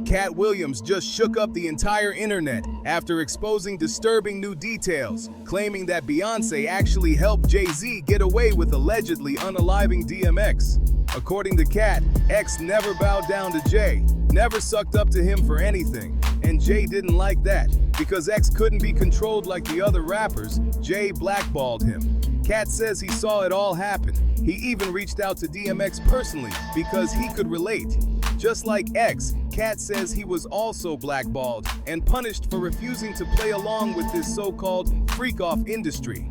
Katt Williams just shook up the entire internet after exposing disturbing new details, claiming that Beyonce actually helped Jay-Z get away with allegedly unaliving DMX. According to Katt, X never bowed down to Jay, never sucked up to him for anything, and Jay didn't like that. Because X couldn't be controlled like the other rappers, Jay blackballed him. Katt says he saw it all happen. He even reached out to DMX personally because he could relate. Just like X, Katt says he was also blackballed and punished for refusing to play along with this so-called freak-off industry.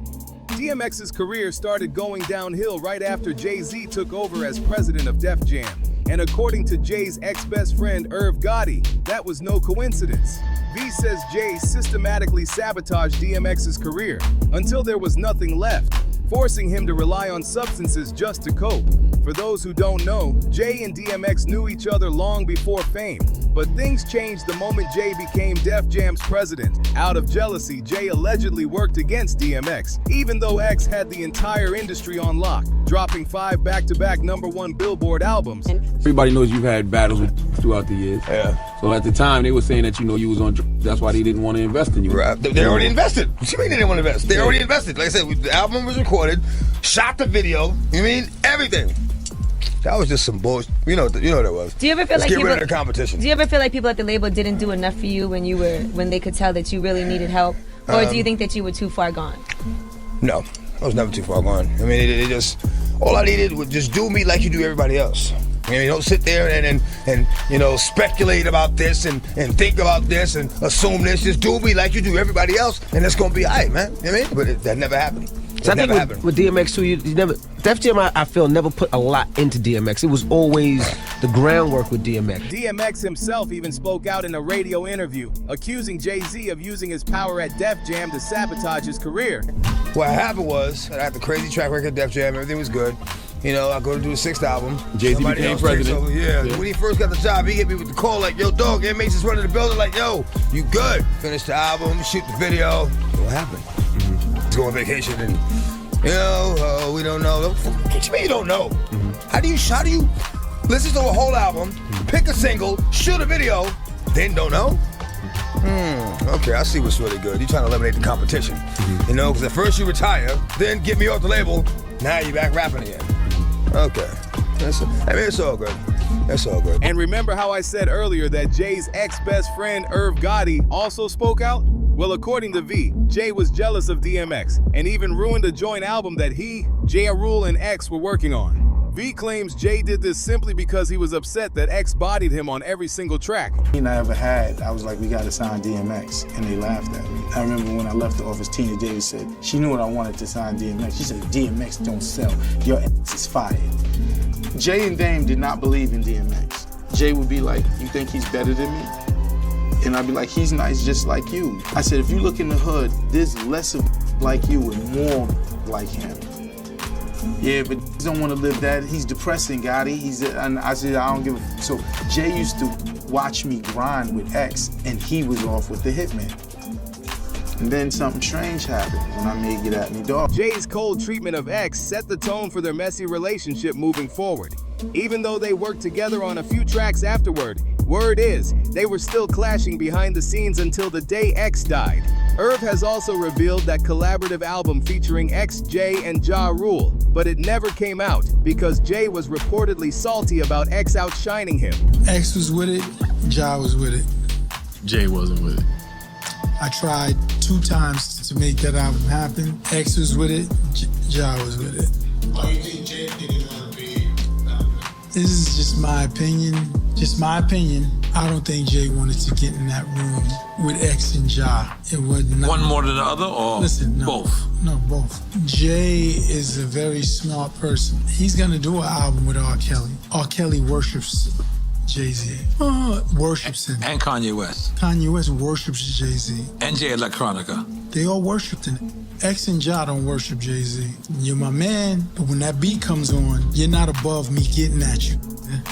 DMX's career started going downhill right after Jay-Z took over as president of Def Jam. And according to Jay's ex-best friend Gotti, that was no coincidence. V says Jay systematically sabotaged DMX's career until there was nothing left, forcing him to rely on substances just to cope. For those who don't know, Jay and DMX knew each other long before fame. But things changed the moment Jay became Def Jam's president. Out of jealousy, Jay allegedly worked against DMX, even though X had the entire industry on lock, dropping 5 back-to-back #1 Billboard albums. Everybody knows you've had battles throughout the years. Yeah. So at the time, they were saying that, you was on drugs. That's why they didn't want to invest in you. Right. They already invested. What you mean they didn't want to invest? They already invested. Like I said, the album was recorded, shot the video, everything. That was just some bullshit. You know what that was. Do you ever feel Let's like get people, rid of the competition? Do you ever feel like people at the label didn't do enough for you when they could tell that you really needed help? Or do you think that you were too far gone? No, I was never too far gone. They just, all I needed was just do me like you do everybody else. Don't sit there and speculate about this and think about this and assume this. Just do me like you do everybody else, and it's gonna be all right, man. But that never happened. So I think with DMX too, you never, Def Jam, I feel, never put a lot into DMX. It was always the groundwork with DMX. DMX himself even spoke out in a radio interview, accusing Jay-Z of using his power at Def Jam to sabotage his career. What happened was, I had the crazy track record at Def Jam, everything was good. I go to do the 6th album. Jay-Z became president. Yeah. When he first got the job, he hit me with the call like, yo, dog, DMX is running the building like, yo, you good. Finish the album, shoot the video. What happened? Let's go on vacation and, we don't know. What you mean you don't know? How do you listen to a whole album, pick a single, shoot a video, then don't know? Okay, I see what's really good. You're trying to eliminate the competition. Because at first you retire, then get me off the label, now you're back rapping again. Okay. It's all good. It's all good. And remember how I said earlier that Jay's ex-best friend Gotti also spoke out? Well, according to V, Jay was jealous of DMX and even ruined a joint album that he, Ja Rule, and X were working on. V claims Jay did this simply because he was upset that X bodied him on every single track. I ever had, I was like, we gotta sign DMX, and they laughed at me. I remember when I left the office, Tina Davis said, she knew what I wanted to sign DMX. She said, DMX don't sell, your ass is fired. Jay and Dame did not believe in DMX. Jay would be like, you think he's better than me? And I'd be like, he's nice just like you. I said, if you look in the hood, there's less of like you and more like him. Yeah, but he don't want to live that. He's depressing, Gotti. And I said, I don't give a. So Jay used to watch me grind with X, and he was off with the Hitman. And then something strange happened when I made Get At Me Dog. Jay's cold treatment of X set the tone for their messy relationship moving forward. Even though they worked together on a few tracks afterward, word is, they were still clashing behind the scenes until the day X died. Irv has also revealed that collaborative album featuring X, Jay, and Ja Rule, but it never came out because Jay was reportedly salty about X outshining him. X was with it, Ja was with it. Jay wasn't with it. I tried 2 times to make that album happen. X was with it, Ja was with it. Why you think Jay didn't want to be? This is just my opinion. Just my opinion. I don't think Jay wanted to get in that room with X and Ja. It was not. One more than the other, or both? No, both. Jay is a very smart person. He's gonna do an album with R. Kelly. R. Kelly worships Jay-Z. Worships him. And Kanye West. Kanye West worships Jay-Z. And Jay Electronica. They all worshipped him. X and Ja don't worship Jay-Z. You're my man, but when that beat comes on, you're not above me getting at you.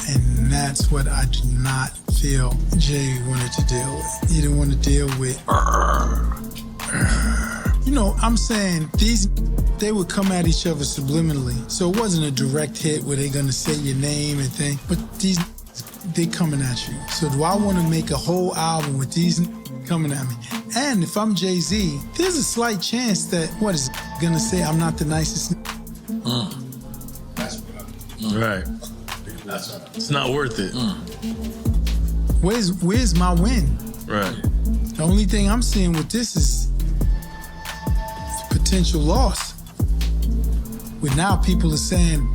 And that's what I do not feel Jay wanted to deal with. He didn't want to deal with. I'm saying they would come at each other subliminally. So it wasn't a direct hit where they're gonna say your name and thing. But these they coming at you. So do I want to make a whole album with these coming at me? And if I'm Jay-Z, there's a slight chance that, what is gonna say, I'm not the nicest. Right. It's not worth it. Where's my win? Right. The only thing I'm seeing with this is potential loss. With now people are saying,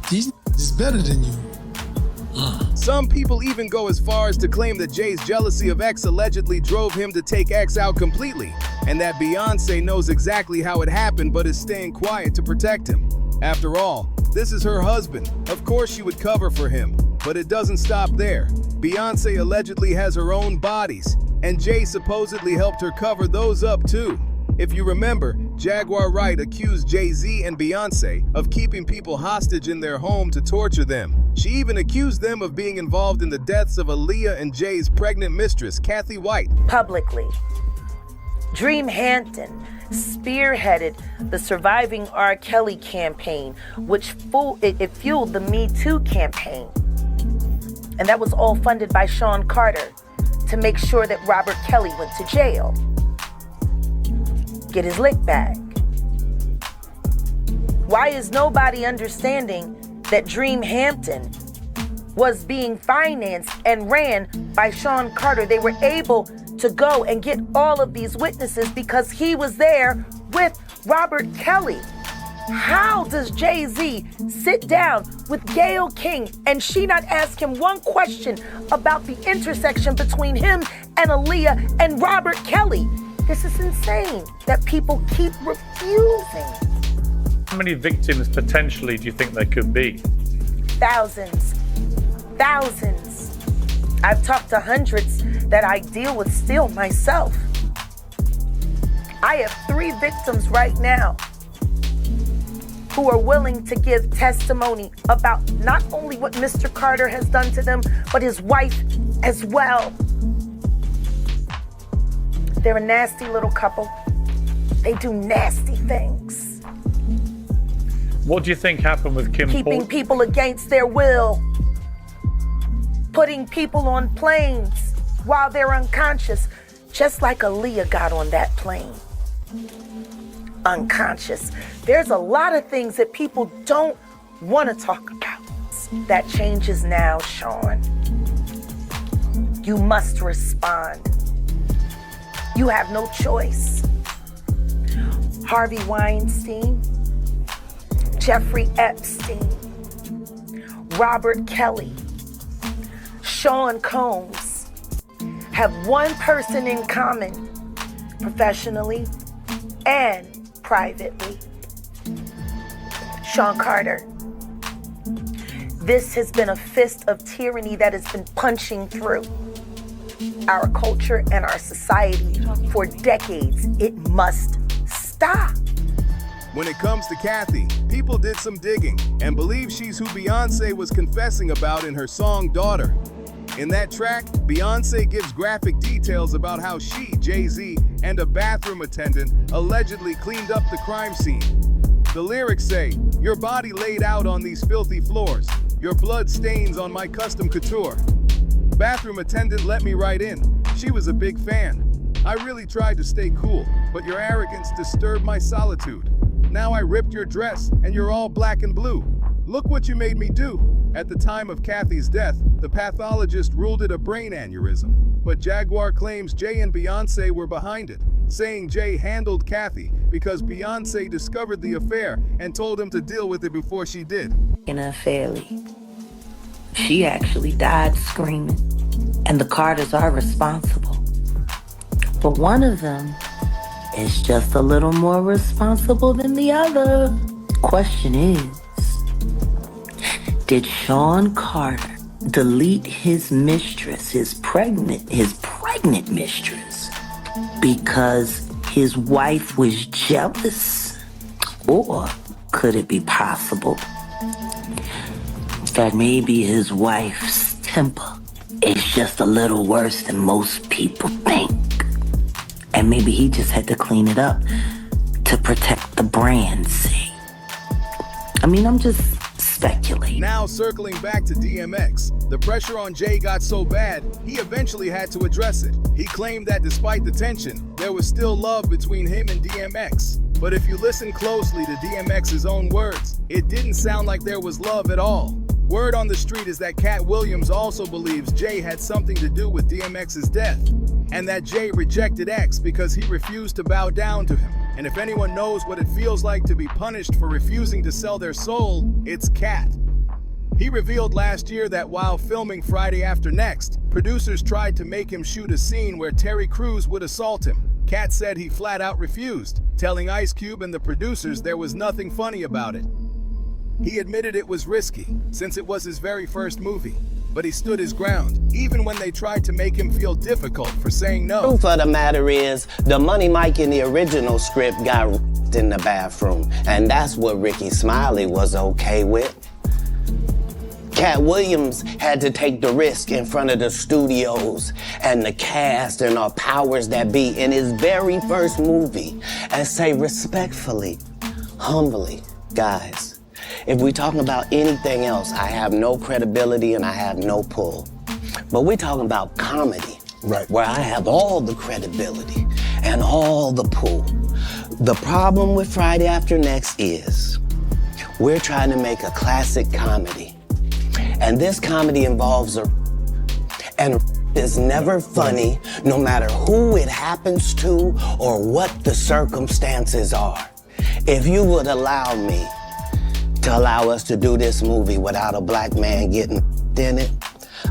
these is better than you. Some people even go as far as to claim that Jay's jealousy of X allegedly drove him to take X out completely, and that Beyonce knows exactly how it happened but is staying quiet to protect him. After all, this is her husband. Of course she would cover for him, but it doesn't stop there. Beyonce allegedly has her own bodies, and Jay supposedly helped her cover those up too. If you remember, Jaguar Wright accused Jay-Z and Beyonce of keeping people hostage in their home to torture them. She even accused them of being involved in the deaths of Aaliyah and Jay's pregnant mistress, Katt Williams. Publicly, Dream Hampton spearheaded the Surviving R. Kelly campaign, which fueled the Me Too campaign. And that was all funded by Sean Carter to make sure that Robert Kelly went to jail. Get his lick back. Why is nobody understanding that Dream Hampton was being financed and ran by Sean Carter? They were able to go and get all of these witnesses because he was there with Robert Kelly. How does Jay-Z sit down with Gayle King and she not ask him one question about the intersection between him and Aaliyah and Robert Kelly? This is insane that people keep refusing. How many victims potentially do you think there could be? Thousands. I've talked to hundreds that I deal with still myself. I have 3 victims right now who are willing to give testimony about not only what Mr. Carter has done to them, but his wife as well. They're a nasty little couple. They do nasty things. What do you think happened with Kim Keeping Porter? people against their will. Putting people on planes while they're unconscious, just like Aaliyah got on that plane. Unconscious. There's a lot of things that people don't want to talk about. That changes now, Sean. You must respond. You have no choice. Harvey Weinstein, Jeffrey Epstein, Robert Kelly, Sean Combs have one person in common, professionally and privately. Sean Carter. This has been a fist of tyranny that has been punching through our culture and our society for decades. It must stop. When it comes to Kathy, people did some digging and believe she's who Beyonce was confessing about in her song Daughter. In that track, Beyonce gives graphic details about how she, Jay-Z, and a bathroom attendant allegedly cleaned up the crime scene. The lyrics say, "Your body laid out on these filthy floors, your blood stains on my custom couture." Bathroom attendant let me right in. She was a big fan. I really tried to stay cool, but your arrogance disturbed my solitude. Now I ripped your dress, and you're all black and blue. Look what you made me do. At the time of Kathy's death, the pathologist ruled it a brain aneurysm. But Jaguar claims Jay and Beyonce were behind it, saying Jay handled Kathy because Beyonce discovered the affair and told him to deal with it before she did. In her fairly, she actually died screaming, and the Carters are responsible. But one of them is just a little more responsible than the other. Question is, did Sean Carter delete his mistress, his pregnant mistress, because his wife was jealous? Or could it be possible that maybe his wife's temper is just a little worse than most people think? And maybe he just had to clean it up to protect the brand's sake. I mean, I'm just speculate. Now circling back to DMX, the pressure on Jay got so bad, he eventually had to address it. He claimed that despite the tension, there was still love between him and DMX. But if you listen closely to DMX's own words, it didn't sound like there was love at all. Word on the street is that Katt Williams also believes Jay had something to do with DMX's death, and that Jay rejected X because he refused to bow down to him. And if anyone knows what it feels like to be punished for refusing to sell their soul, it's Katt. He revealed last year that while filming Friday After Next, producers tried to make him shoot a scene where Terry Crews would assault him. Katt said he flat out refused, telling Ice Cube and the producers there was nothing funny about it. He admitted it was risky, since it was his very first movie, but he stood his ground, even when they tried to make him feel difficult for saying no. Truth of the matter is, the Money Mike in the original script got in the bathroom, and that's what Ricky Smiley was okay with. Katt Williams had to take the risk in front of the studios and the cast and our powers that be in his very first movie and say respectfully, humbly, guys, if we're talking about anything else, I have no credibility and I have no pull. But we're talking about comedy, right, where I have all the credibility and all the pull. The problem with Friday After Next is we're trying to make a classic comedy. And this comedy involves and is never funny, no matter who it happens to or what the circumstances are. If you would allow me to allow us to do this movie without a black man getting in it,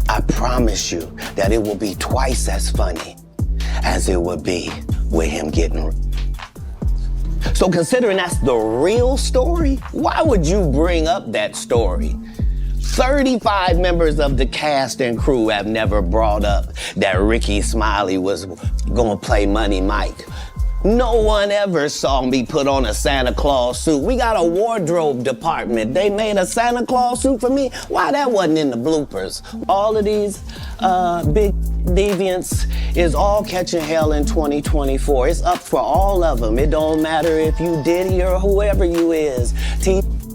I promise you that it will be twice as funny as it would be with him getting. So considering that's the real story, why would you bring up that story? 35 members of the cast and crew have never brought up that Ricky Smiley was gonna play Money Mike. No one ever saw me put on a Santa Claus suit. We got a wardrobe department. They made a Santa Claus suit for me. Why that wasn't in the bloopers? All of these big deviants is all catching hell in 2024. It's up for all of them. It don't matter if you Diddy or whoever you is.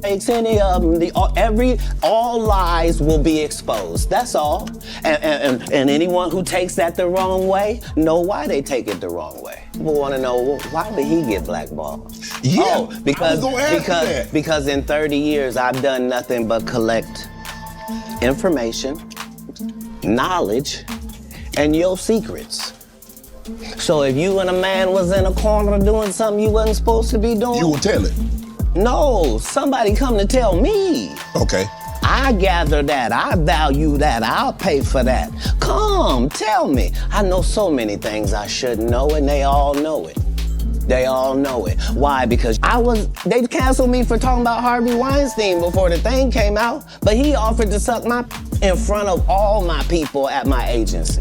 Takes any of them, all lies will be exposed. That's all. And anyone who takes that the wrong way, know why they take it the wrong way. People want to know, well, why did he get blackballed? Yeah, because in 30 years I've done nothing but collect information, knowledge, and your secrets. So if you and a man was in a corner doing something you wasn't supposed to be doing, you will tell it. No, somebody come to tell me. Okay. I gather that, I value that, I'll pay for that. Come, tell me. I know so many things I shouldn't know, and they all know it. They all know it. Why? Because they canceled me for talking about Harvey Weinstein before the thing came out, but he offered to suck my in front of all my people at my agency.